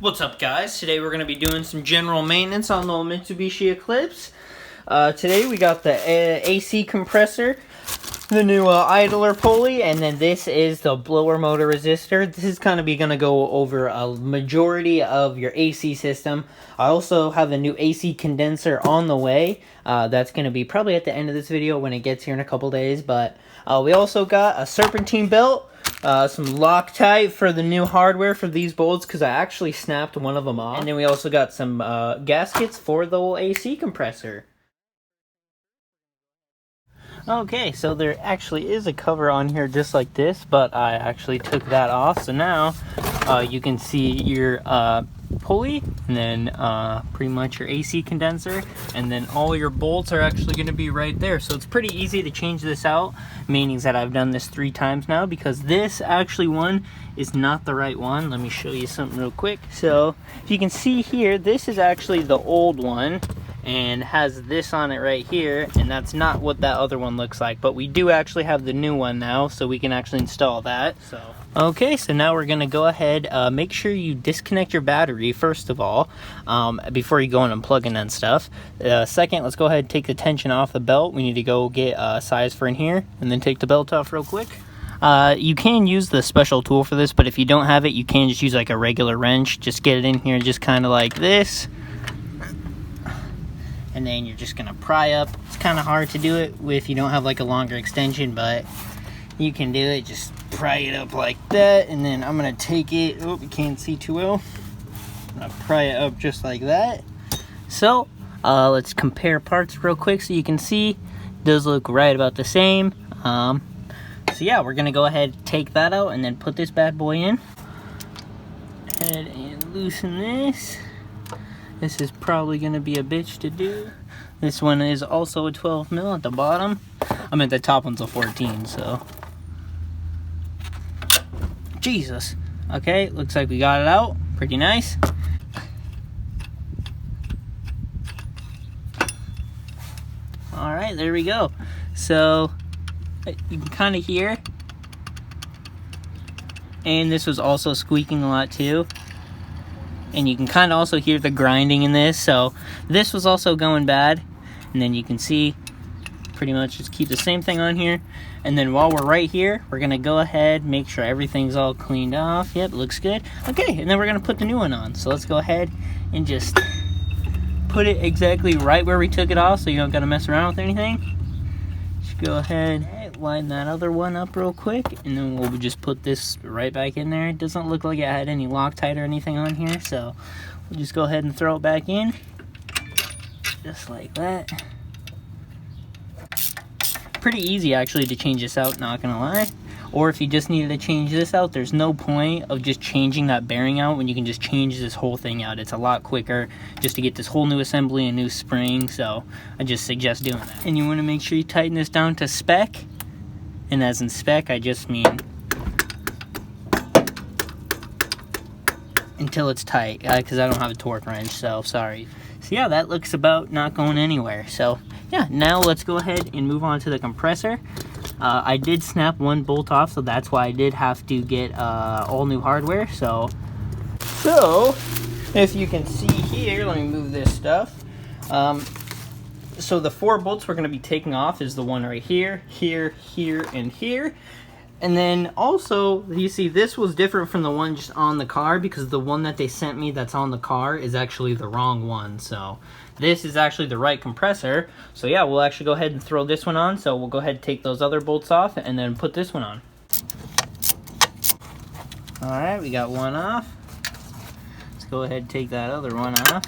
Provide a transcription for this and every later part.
What's up, guys? Today we're going to be doing some general maintenance on the old Mitsubishi Eclipse. Today we got the AC compressor, the new idler pulley, and then this is the blower motor resistor. This is kind of going to go over a majority of your AC system. I also have a new AC condenser on the way. That's going to be probably at the end of this video when it gets here in a couple days. But we also got a serpentine belt. Some Loctite for the new hardware for these bolts because I actually snapped one of them off. And then we also got some gaskets for the old AC compressor. Okay, so there actually is a cover on here just like this, but I actually took that off. So now you can see your pulley, and then pretty much your AC condenser, and then all your bolts are actually going to be right there. So it's pretty easy to change this out, meaning that I've done this 3 times now because this actually one is not the right one. Let me show you something real quick. So if you can see here, this is actually the old one and has this on it right here, and that's not what that other one looks like, but we do actually have the new one now, so we can actually install that. So okay, so now we're gonna go ahead, make sure you disconnect your battery first of all, before you go in and plug in and stuff. Second, let's go ahead and take the tension off the belt. We need to go get a size for in here and then take the belt off real quick. You can use the special tool for this, but if you don't have it, you can just use like a regular wrench. Just get it in here just kind of like this, and then you're just gonna pry up. It's kind of hard to do it if you don't have like a longer extension, but you can do it. Just pry it up like that, and then I'm gonna take it. Oh, you can't see too well. I'm gonna pry it up just like that. So let's compare parts real quick so you can see. It does look right about the same. So yeah, we're gonna go ahead and take that out and then put this bad boy in. Head and loosen this. This is probably going to be a bitch to do. This one is also a 12 mil at the bottom. I mean, the top one's a 14, so. Jesus. Okay, looks like we got it out. Pretty nice. Alright, there we go. So, you can kind of hear. And this was also squeaking a lot too. And you can kind of also hear the grinding in this, so this was also going bad. And then you can see, pretty much just keep the same thing on here. And then while we're right here, we're gonna go ahead, make sure everything's all cleaned off. Yep, looks good. Okay, and then we're gonna put the new one on. So let's go ahead and just put it exactly right where we took it off, so you don't gotta mess around with anything. Just go ahead, line that other one up real quick, and then we'll just put this right back in there. It doesn't look like it had any Loctite or anything on here, so we'll just go ahead and throw it back in just like that. Pretty easy actually to change this out, not gonna lie. Or if you just needed to change this out, there's no point of just changing that bearing out when you can just change this whole thing out. It's a lot quicker just to get this whole new assembly and new spring, so I just suggest doing that. And you want to make sure you tighten this down to spec. And as in spec, I just mean until it's tight, because I don't have a torque wrench, so sorry. So yeah, that looks about not going anywhere. So yeah, now let's go ahead and move on to the compressor. I did snap one bolt off, so that's why I did have to get all new hardware. So if you can see here, let me move this stuff. So the 4 bolts we're going to be taking off is the one right here, here, here, and here. And then also, you see this was different from the one just on the car because the one that they sent me that's on the car is actually the wrong one. So this is actually the right compressor. So yeah, we'll actually go ahead and throw this one on. So we'll go ahead and take those other bolts off and then put this one on. Alright, we got one off. Let's go ahead and take that other one off.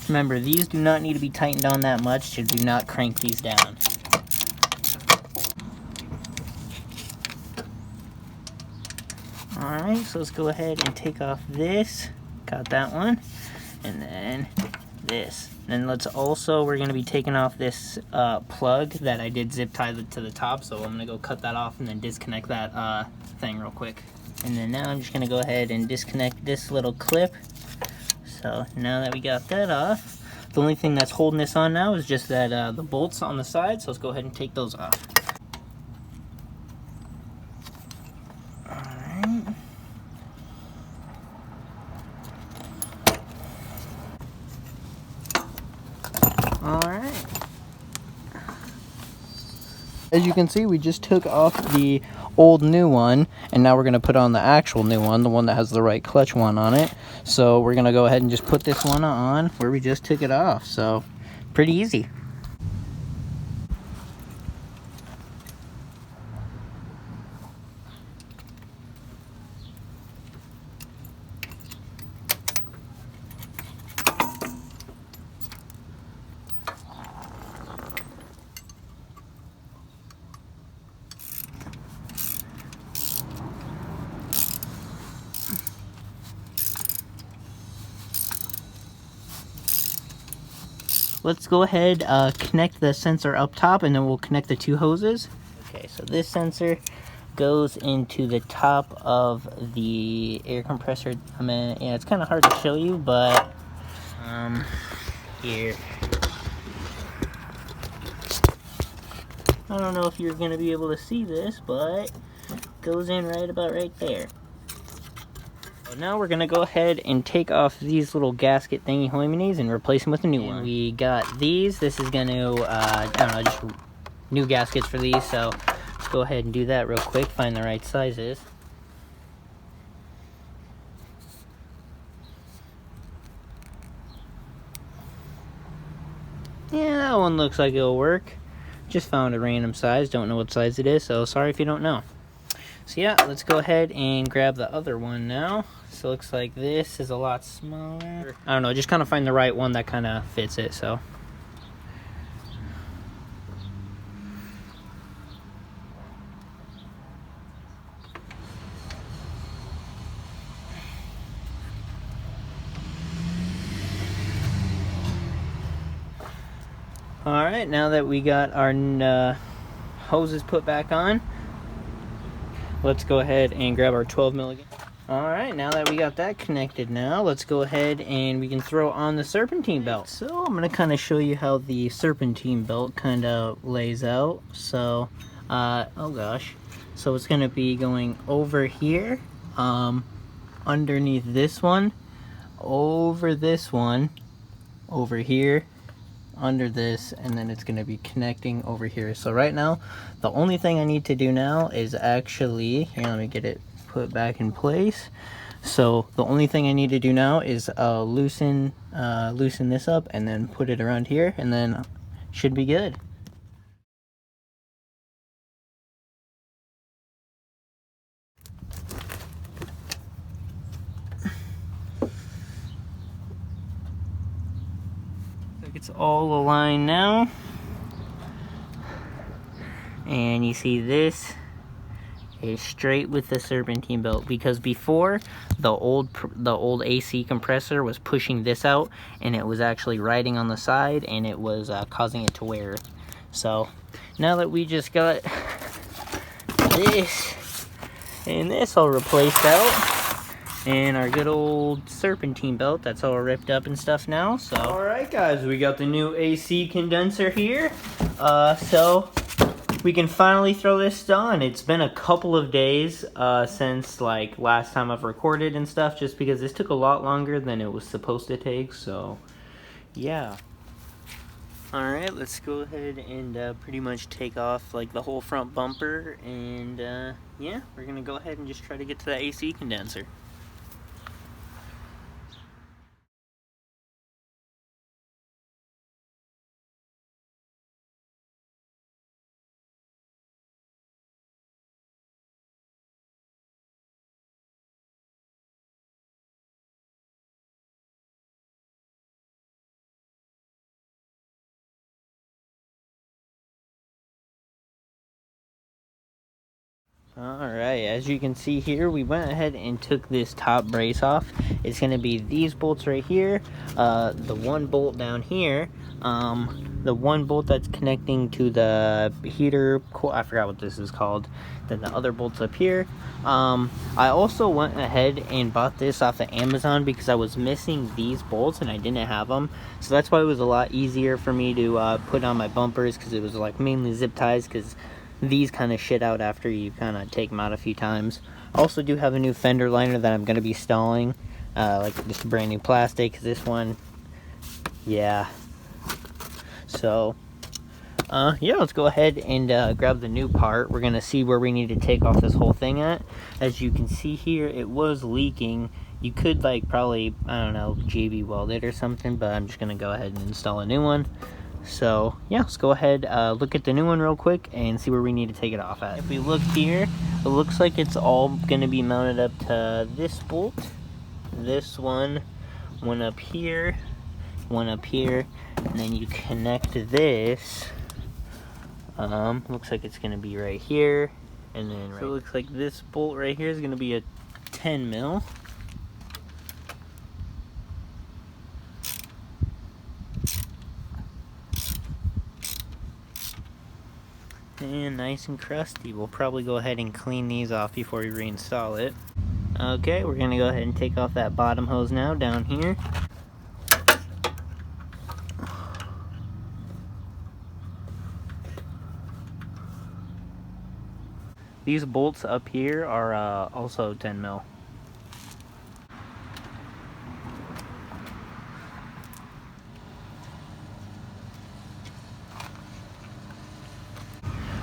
Remember, these do not need to be tightened on that much, so do not crank these down. Alright, so let's go ahead and take off this. Got that one. And then this. Then let's also, we're going to be taking off this plug that I did zip tie to the top, so I'm going to go cut that off and then disconnect that thing real quick. And then now I'm just going to go ahead and disconnect this little clip. So now that we got that off, the only thing that's holding this on now is just that the bolts on the side. So let's go ahead and take those off. as you can see, we just took off the old new one, and now we're going to put on the actual new one, the one that has the right clutch one on it. So we're going to go ahead and just put this one on where we just took it off. So pretty easy. Let's go ahead, connect the sensor up top, and then we'll connect the two hoses. Okay, so this sensor goes into the top of the air compressor. I mean, yeah, it's kind of hard to show you, but here. I don't know if you're going to be able to see this, but it goes in about right there. Now we're gonna go ahead and take off these little gasket thingy hoiminis and replace them with a new one. We got these. This is gonna, I don't know, just new gaskets for these. So let's go ahead and do that real quick. Find the right sizes. Yeah, that one looks like it'll work. Just found a random size. Don't know what size it is, so sorry if you don't know. So yeah, let's go ahead and grab the other one now. So it looks like this is a lot smaller. I don't know, just kind of find the right one that kind of fits it, so. Alright, now that we got our hoses put back on, let's go ahead and grab our 12 millimeter. Alright, now that we got that connected now, let's go ahead and we can throw on the serpentine belt. So I'm going to kind of show you how the serpentine belt kind of lays out. So, oh gosh. So it's going to be going over here, underneath this one, over this one, over here, under this, and then it's going to be connecting over here. So right now, the only thing I need to do now is actually, here, let me get it put back in place. So the only thing I need to do now is loosen this up and then put it around here, and then should be good. It's all aligned now, and you see this is straight with the serpentine belt, because before the old AC compressor was pushing this out, and it was actually riding on the side, and it was causing it to wear. So now that we just got this and this all replaced out, and our good old serpentine belt, that's all ripped up and stuff now. So alright guys, we got the new AC condenser here. So we can finally throw this on. It's been a couple of days since like last time I've recorded and stuff, just because this took a lot longer than it was supposed to take. So yeah. Alright, let's go ahead and pretty much take off like the whole front bumper, and yeah, we're gonna go ahead and just try to get to that AC condenser. Alright, as you can see here, we went ahead and took this top brace off. It's going to be these bolts right here, the one bolt down here, the one bolt that's connecting to the heater, I forgot what this is called, then the other bolts up here. I also went ahead and bought this off of Amazon because I was missing these bolts and I didn't have them. So that's why it was a lot easier for me to put on my bumpers, because it was like mainly zip ties, because these kind of shit out after you kind of take them out a few times. I also do have a new fender liner that I'm going to be installing, like just brand new plastic, because this one, yeah. So Yeah, let's go ahead and grab the new part. We're gonna see where we need to take off this whole thing at. As you can see here, it was leaking. You could like probably, I don't know, JB weld it or something, but I'm just gonna go ahead and install a new one. So yeah, let's go ahead, look at the new one real quick and see where we need to take it off at. If we look here, it looks like it's all gonna be mounted up to this bolt, this one up here, one up here, and then you connect this. Looks like it's gonna be right here, and then so it looks like this bolt right here is gonna be a 10 mil. And nice and crusty. We'll probably go ahead and clean these off before we reinstall it. Okay, we're gonna go ahead and take off that bottom hose now down here. These bolts up here are also 10 mil.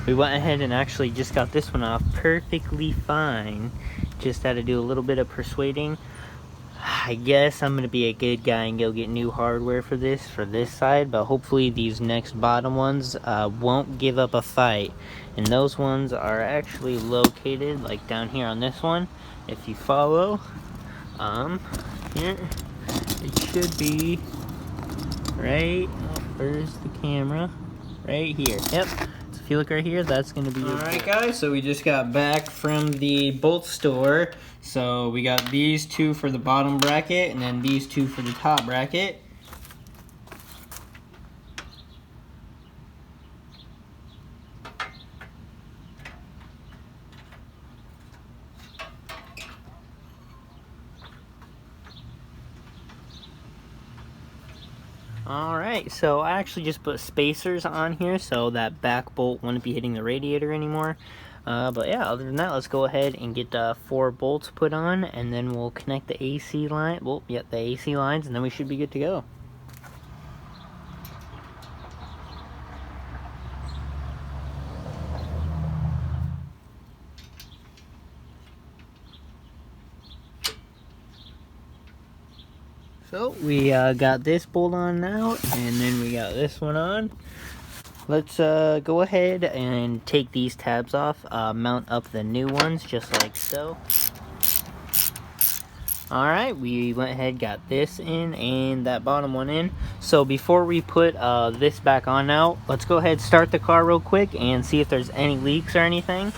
We went ahead and actually just got this one off perfectly fine. Just had to do a little bit of persuading. I guess I'm gonna be a good guy and go get new hardware for this side, but hopefully these next bottom ones won't give up a fight. And those ones are actually located like down here on this one. If you follow, here, it should be right, where's the camera? Right here, yep. If you look right here, that's gonna be alright guys, so we just got back from the bolt store. So we got these two for the bottom bracket and then these two for the top bracket. Alright, so I actually just put spacers on here so that back bolt wouldn't be hitting the radiator anymore. But yeah, other than that, let's go ahead and get 4 bolts put on, and then we'll connect the AC line. Well, yeah, the AC lines, and then we should be good to go. So we got this bolt on now, and then we got this one on. Let's go ahead and take these tabs off, mount up the new ones just like so. Alright, we went ahead, got this in and that bottom one in. So before we put this back on now, let's go ahead, start the car real quick and see if there's any leaks or anything.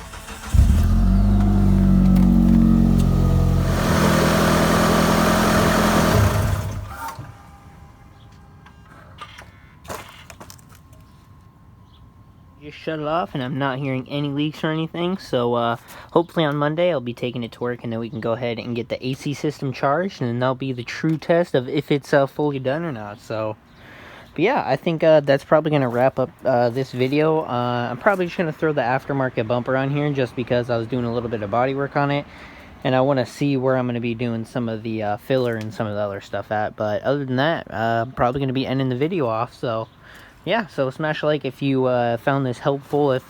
Just shut it off and I'm not hearing any leaks or anything, so hopefully on Monday I'll be taking it to work and then we can go ahead and get the AC system charged, and then that'll be the true test of if it's fully done or not. So but yeah, I think that's probably going to wrap up this video. I'm probably just going to throw the aftermarket bumper on here just because I was doing a little bit of body work on it and I want to see where I'm going to be doing some of the filler and some of the other stuff at. But other than that, I'm probably going to be ending the video off. So yeah, so smash a like if you found this helpful. If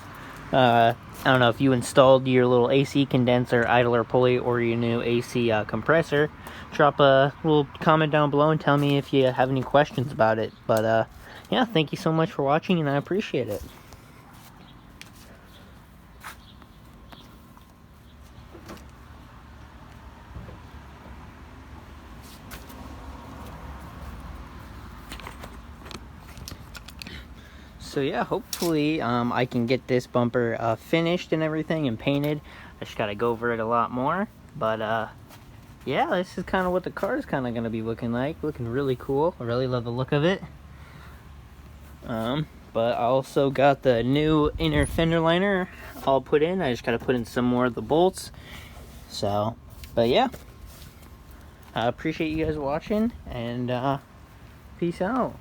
I don't know, if you installed your little AC condenser, idler pulley, or your new AC compressor, drop a little comment down below and tell me if you have any questions about it. But yeah, thank you so much for watching and I appreciate it. So yeah, hopefully I can get this bumper finished and everything and painted. I just gotta go over it a lot more. But yeah, this is kind of what the car is kind of gonna be looking like. Looking really cool. I really love the look of it. But I also got the new inner fender liner all put in. I just gotta put in some more of the bolts. So, but yeah, I appreciate you guys watching and peace out.